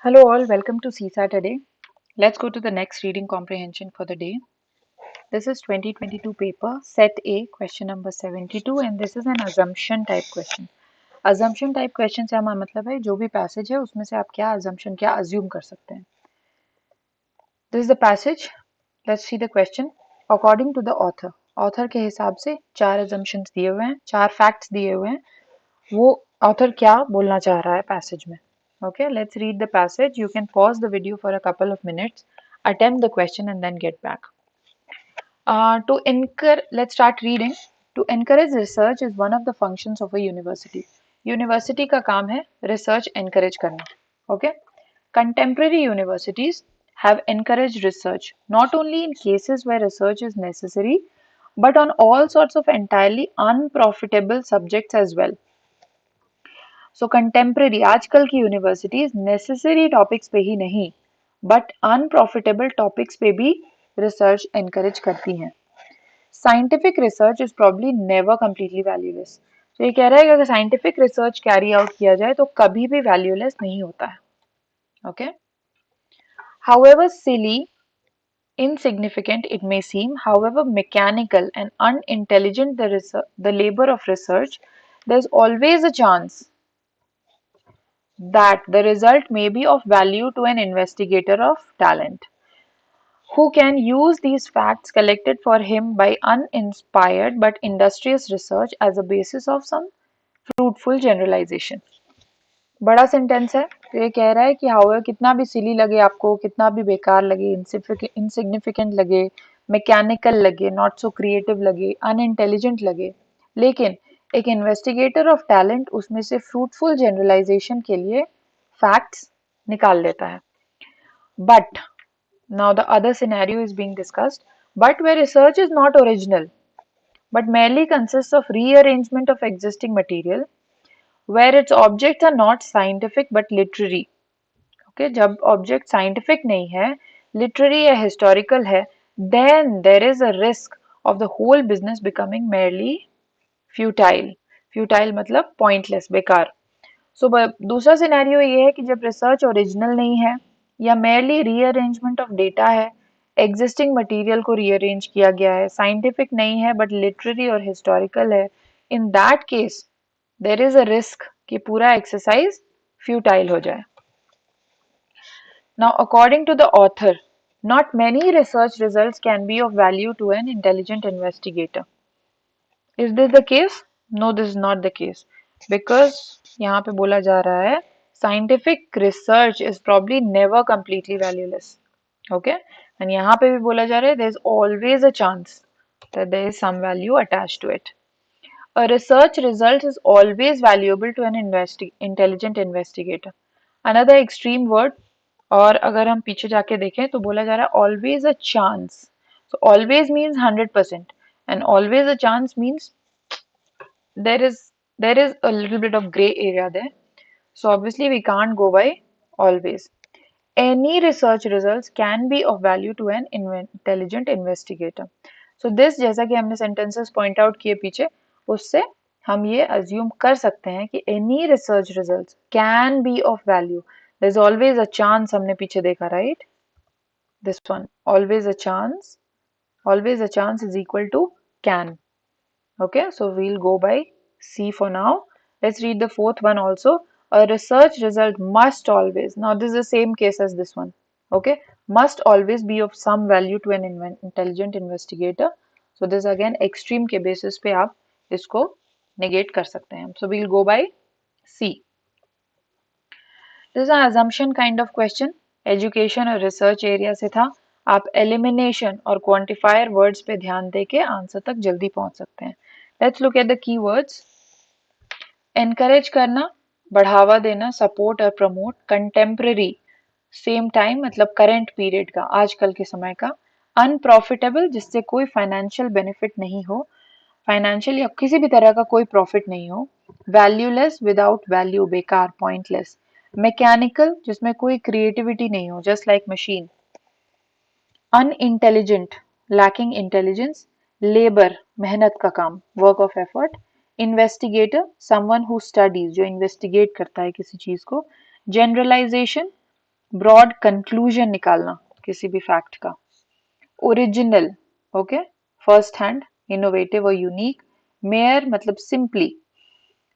Hello all, welcome to CSAT today. Let's go to the next reading comprehension for the day. This is 2022 paper, set A, question number 72 and this is an assumption type question. Assumption type question से हमारा मतलब है जो भी passage है उसमें से आप क्या assumption क्या assume कर सकते हैं. This is the passage. Let's see the question. According to the author. Author के हिसाब से 4 assumptions दिए हुए हैं, 4 facts दिए हुए हैं. वो author क्या बोलना चाह रहा है passage में. Okay, let's read the passage. You can pause the video for a couple of minutes, attempt the question and then get back. Let's start reading. To encourage research is one of the functions of a university. University का काम है research encourage करना. Okay. Contemporary universities have encouraged research not only in cases where research is necessary, but on all sorts of entirely unprofitable subjects as well. So contemporary आजकल की universities necessary topics पे ही नहीं but unprofitable topics पे भी research encourage करती हैं. Scientific research is probably never completely valueless. तो ये कह रहा है कि अगर साइंटिफिक रिसर्च कैरी आउट किया जाए तो कभी भी वैल्यूलेस नहीं होता है. Okay, however silly insignificant it may seem, however mechanical and unintelligent the labor of research, there's always a chance that the result may be of value to an investigator of talent, who can use these facts collected for him by uninspired but industrious research as a basis of some fruitful generalization. बड़ा sentence है तो ये कह रहा है कि how कितना भी सिली लगे आपको, कितना भी बेकार लगे, इनसिग्निफिकेंट लगे, मैकेनिकल लगे, नॉट सो क्रिएटिव लगे, अनइंटेलिजेंट लगे, लेकिन एक इन्वेस्टिगेटर ऑफ टैलेंट उसमें से फ्रूटफुल जनरलाइजेशन के लिए फैक्ट्स निकाल लेता है. But now the other scenario is being discussed. But where research is not original but merely consists of rearrangement of existing material, where its objects are not scientific but literary. Okay, जब object scientific नहीं है, literary या historical है, then there is a risk of the whole business becoming merely futile. Futile मतलब pointless, बेकार. So दूसरा scenario ये है कि जब रिसर्च ओरिजिनल नहीं है या merely rearrangement of data है, एग्जिस्टिंग मटेरियल को रीअरेंज किया गया है, साइंटिफिक नहीं है बट लिटरेरी और हिस्टोरिकल है, in that case there is a risk कि पूरा एक्सरसाइज फ्यूटाइल हो जाए. Now according to the author, not many research results can be of value to an intelligent investigator. Is this the case? No, this is not the case. Because यहाँ पे बोला जा रहा है scientific research is probably never completely valueless. Okay, and यहाँ पे भी बोला जा रहा है there is always a chance that there is some value attached to it. A research result is always valuable to an intelligent investigator. Another extreme word, और अगर हम पीछे जाके देखें तो बोला जा रहा है always a chance. So always means 100% and always a chance means there is a little bit of gray area there. So obviously we can't go by always. Any research results can be of value to an intelligent investigator. So this जैसा कि हमने sentences point out किए पीछे, उससे हम ये assume कर सकते हैं कि any research results can be of value. There's always a chance, हमने पीछे देखा, right? This one, always a chance is equal to can. Okay, so we'll go by C for now. Let's read the fourth one also. A research result must always, now this is the same case as this one, okay, must always be of some value to an intelligent investigator. So this again extreme के basis पे आप इसको negate कर सकते हैं. So we'll go by C. This is an assumption kind of question. Education और research area से था. आप elimination और quantifier words पे ध्यान देके आंसर तक जल्दी पहुंच सकते हैं. Let's look at the keywords. Encourage करना, बढ़ावा देना, सपोर्ट और प्रमोट. कंटेम्प्रेरी, सेम टाइम मतलब करंट पीरियड का, आजकल के समय का. अनप्रॉफिटेबल, जिससे कोई फाइनेंशियल बेनिफिट नहीं हो, फाइनेंशियल या किसी भी तरह का कोई प्रॉफिट नहीं हो. वैल्यूलेस, विदाउट वैल्यू, बेकार, पॉइंटलेस. मैकेनिकल, जिसमें कोई क्रिएटिविटी नहीं हो, just like machine. Unintelligent, lacking intelligence. Labour, मेहनत का काम, work of effort. Investigator, someone who studies, जो इन्वेस्टिगेट करता है किसी चीज को. जनरलाइजेशन, ब्रॉड कंक्लूजन निकालना किसी भी फैक्ट का। Original, okay, first hand, innovative और यूनिक। मेयर मतलब सिंपली,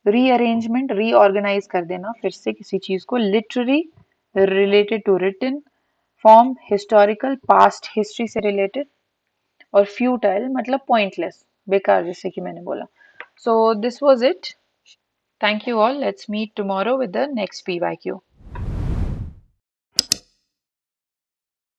रीअरेंजमेंट, रीऑर्गेनाइज कर देना फिर से किसी चीज को। Literary, related to written form, historical, past history से रिलेटेड। और फ्यूटाइल मतलब पॉइंटलेस, बेकार, जैसे कि मैंने बोला। So this was it. Thank you all, let's meet tomorrow with the next PYQ।